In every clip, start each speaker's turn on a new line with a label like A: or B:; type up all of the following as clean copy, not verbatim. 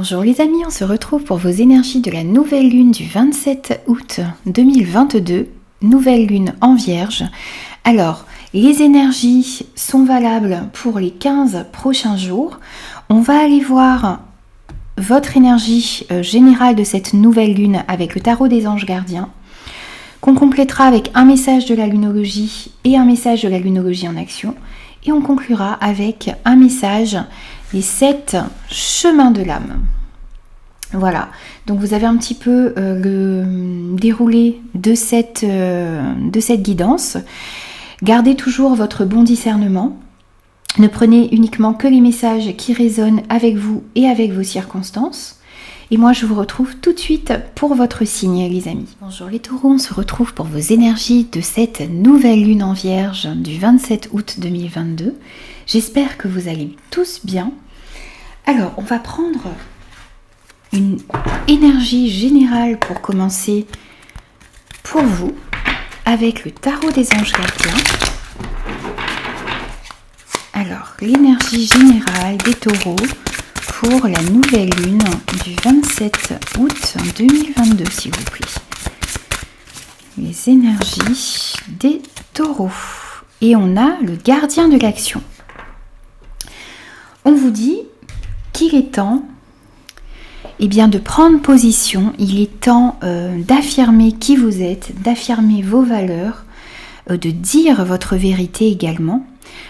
A: Bonjour les amis, on se retrouve pour vos énergies de la nouvelle lune du 27 août 2022, nouvelle lune en Vierge. Alors, les énergies sont valables pour les 15 prochains jours. On va aller voir votre énergie générale de cette nouvelle lune avec le tarot des anges gardiens, qu'on complétera avec un message de la lunologie et un message de la lunologie en action. Et on conclura avec un message des 7 chemins de l'âme. Voilà, donc vous avez un petit peu le déroulé de cette guidance. Gardez toujours votre bon discernement. Ne prenez uniquement que les messages qui résonnent avec vous et avec vos circonstances. Et moi, je vous retrouve tout de suite pour votre signe, les amis. Bonjour les taureaux, on se retrouve pour vos énergies de cette nouvelle lune en Vierge du 27 août 2022. J'espère que vous allez tous bien. Alors, on va prendre une énergie générale pour commencer pour vous avec le tarot des anges gardiens. Alors, l'énergie générale des taureaux pour la nouvelle lune du 27 août 2022, s'il vous plaît. Les énergies des taureaux. Et on a le gardien de l'action. On vous dit qu'il est temps de prendre position. Il est temps d'affirmer qui vous êtes, d'affirmer vos valeurs, de dire votre vérité également.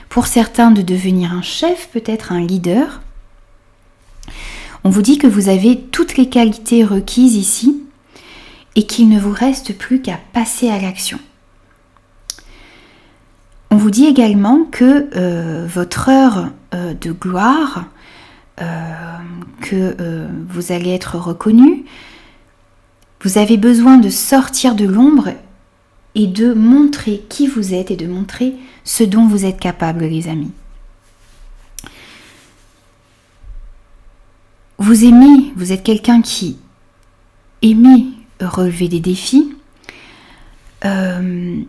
A: Pour certains, de devenir un chef, peut-être un leader. On vous dit que vous avez toutes les qualités requises ici et qu'il ne vous reste plus qu'à passer à l'action. On vous dit également que votre heure de gloire, que vous allez être reconnu, vous avez besoin de sortir de l'ombre et de montrer qui vous êtes et de montrer ce dont vous êtes capable, les amis. Vous aimez, vous êtes quelqu'un qui aimait relever des défis. Il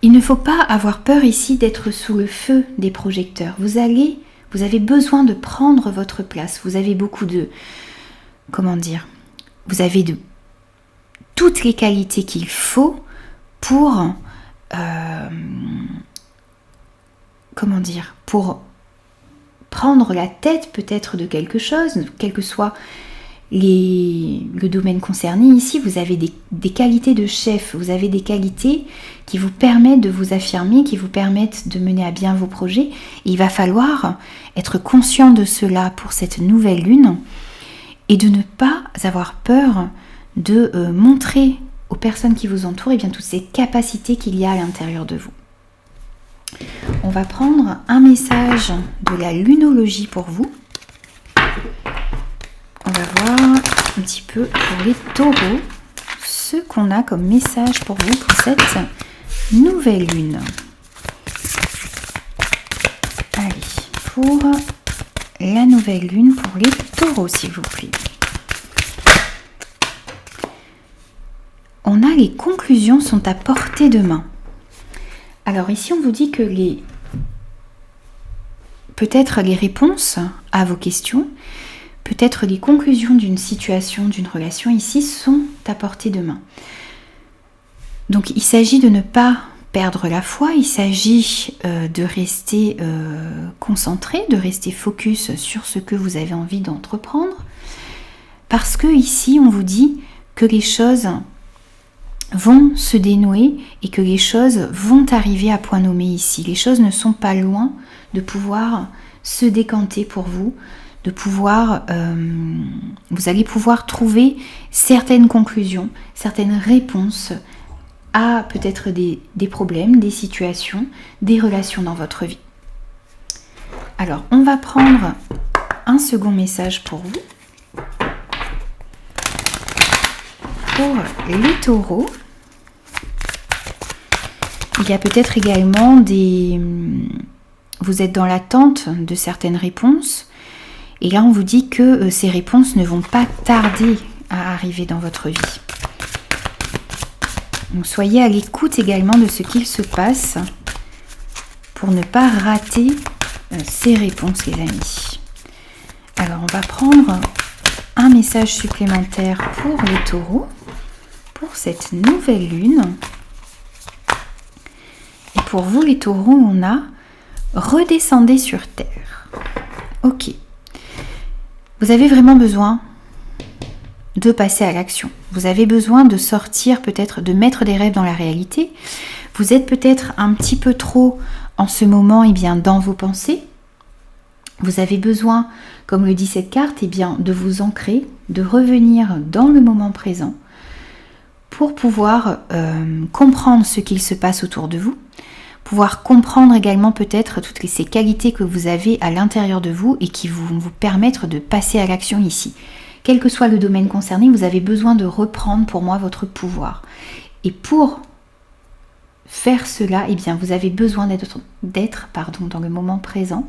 A: ne faut pas avoir peur ici d'être sous le feu des projecteurs. Vous avez besoin de prendre votre place. Vous avez beaucoup de... Vous avez de toutes les qualités qu'il faut pour... pour prendre la tête peut-être de quelque chose, quel que soit le domaine concerné. Ici, vous avez des qualités de chef, vous avez des qualités qui vous permettent de vous affirmer, qui vous permettent de mener à bien vos projets. Et il va falloir être conscient de cela pour cette nouvelle lune et de ne pas avoir peur de montrer aux personnes qui vous entourent toutes ces capacités qu'il y a à l'intérieur de vous. On va prendre un message de la lunologie pour vous. On va voir un petit peu pour les taureaux ce qu'on a comme message pour vous pour cette nouvelle lune. Allez, pour la nouvelle lune pour les taureaux, s'il vous plaît. On a les conclusions sont à portée de main. Alors ici, on vous dit que peut-être les réponses à vos questions, peut-être les conclusions d'une situation, d'une relation ici sont à portée de main. Donc il s'agit de ne pas perdre la foi, il s'agit de rester concentré, de rester focus sur ce que vous avez envie d'entreprendre, parce que ici, on vous dit que les choses vont se dénouer et que les choses vont arriver à point nommé ici. Les choses ne sont pas loin de pouvoir se décanter pour vous, de pouvoir, vous allez pouvoir trouver certaines conclusions, certaines réponses à peut-être des problèmes, des situations, des relations dans votre vie. Alors, on va prendre un second message pour vous. Pour les taureaux, il y a peut-être également vous êtes dans l'attente de certaines réponses et là on vous dit que ces réponses ne vont pas tarder à arriver dans votre vie. Donc soyez à l'écoute également de ce qu'il se passe pour ne pas rater ces réponses, les amis. Alors, on va prendre un message supplémentaire pour les taureaux, pour cette nouvelle lune. Et pour vous, les taureaux, on a « Redescendez sur Terre ». Ok. Vous avez vraiment besoin de passer à l'action. Vous avez besoin de sortir, peut-être, de mettre des rêves dans la réalité. Vous êtes peut-être un petit peu trop, en ce moment, dans vos pensées. Vous avez besoin, comme le dit cette carte, de vous ancrer, de revenir dans le moment présent pour pouvoir comprendre ce qu'il se passe autour de vous, pouvoir comprendre également peut-être toutes ces qualités que vous avez à l'intérieur de vous et qui vont vous permettre de passer à l'action ici. Quel que soit le domaine concerné, vous avez besoin de reprendre pour moi votre pouvoir. Et pour faire cela, vous avez besoin d'être dans le moment présent,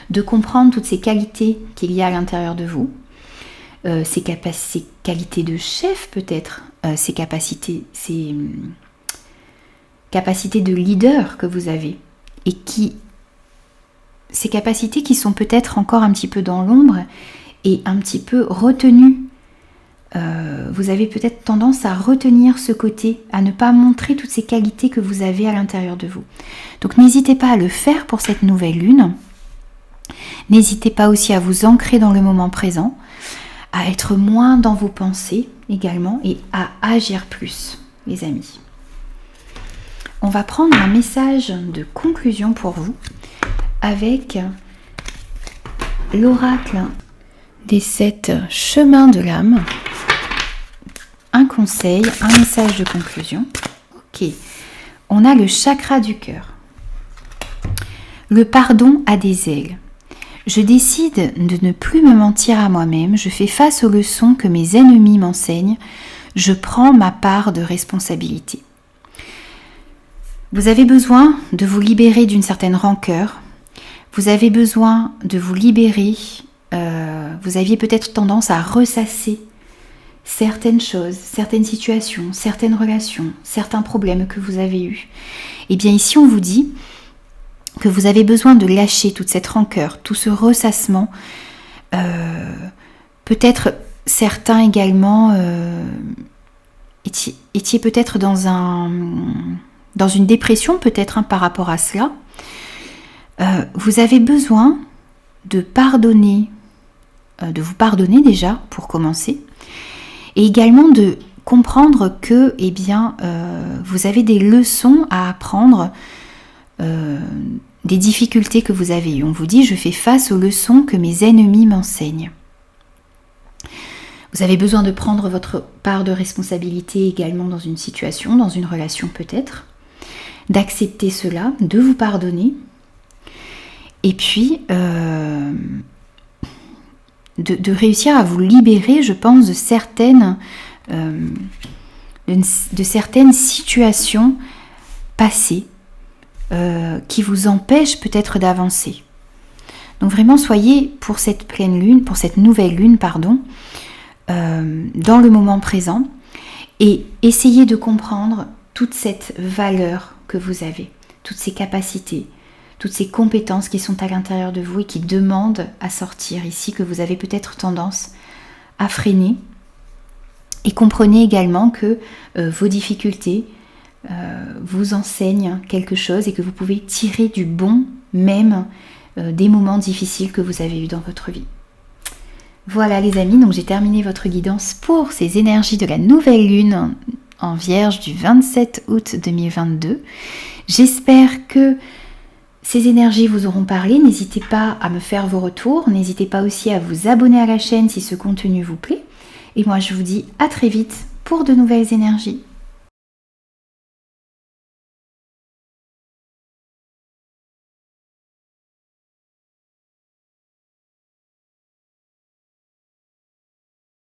A: de comprendre toutes ces qualités qu'il y a à l'intérieur de vous, ces qualités de chef peut-être, ces capacités de leader que vous avez, et ces capacités qui sont peut-être encore un petit peu dans l'ombre et un petit peu retenues. Vous avez peut-être tendance à retenir ce côté, à ne pas montrer toutes ces qualités que vous avez à l'intérieur de vous. Donc n'hésitez pas à le faire pour cette nouvelle lune. N'hésitez pas aussi à vous ancrer dans le moment présent, à être moins dans vos pensées également et à agir plus, les amis. On va prendre un message de conclusion pour vous avec l'oracle des 7 chemins de l'âme. Un conseil, un message de conclusion. Ok, on a le chakra du cœur. Le pardon a des ailes. Je décide de ne plus me mentir à moi-même, je fais face aux leçons que mes ennemis m'enseignent, je prends ma part de responsabilité. Vous avez besoin de vous libérer d'une certaine rancœur, vous avez besoin de vous libérer, vous aviez peut-être tendance à ressasser certaines choses, certaines situations, certaines relations, certains problèmes que vous avez eus. Et bien ici on vous dit que vous avez besoin de lâcher toute cette rancœur, tout ce ressassement. Peut-être certains également étiez peut-être dans une dépression peut-être par rapport à cela. Vous avez besoin de pardonner, de vous pardonner déjà pour commencer, et également de comprendre que vous avez des leçons à apprendre des difficultés que vous avez eues. On vous dit, je fais face aux leçons que mes ennemis m'enseignent. Vous avez besoin de prendre votre part de responsabilité également dans une situation, dans une relation peut-être, d'accepter cela, de vous pardonner, et puis de réussir à vous libérer, je pense, de certaines situations passées qui vous empêchent peut-être d'avancer. Donc vraiment, soyez pour cette pleine lune, pour cette nouvelle lune, dans le moment présent, et essayez de comprendre toute cette valeur que vous avez, toutes ces capacités, toutes ces compétences qui sont à l'intérieur de vous et qui demandent à sortir ici, que vous avez peut-être tendance à freiner. Et comprenez également que vos difficultés vous enseignent quelque chose et que vous pouvez tirer du bon même des moments difficiles que vous avez eus dans votre vie. Voilà les amis, donc j'ai terminé votre guidance pour ces énergies de la nouvelle lune en Vierge du 27 août 2022. J'espère que ces énergies vous auront parlé. N'hésitez pas à me faire vos retours. N'hésitez pas aussi à vous abonner à la chaîne si ce contenu vous plaît. Et moi, je vous dis à très vite pour de nouvelles énergies.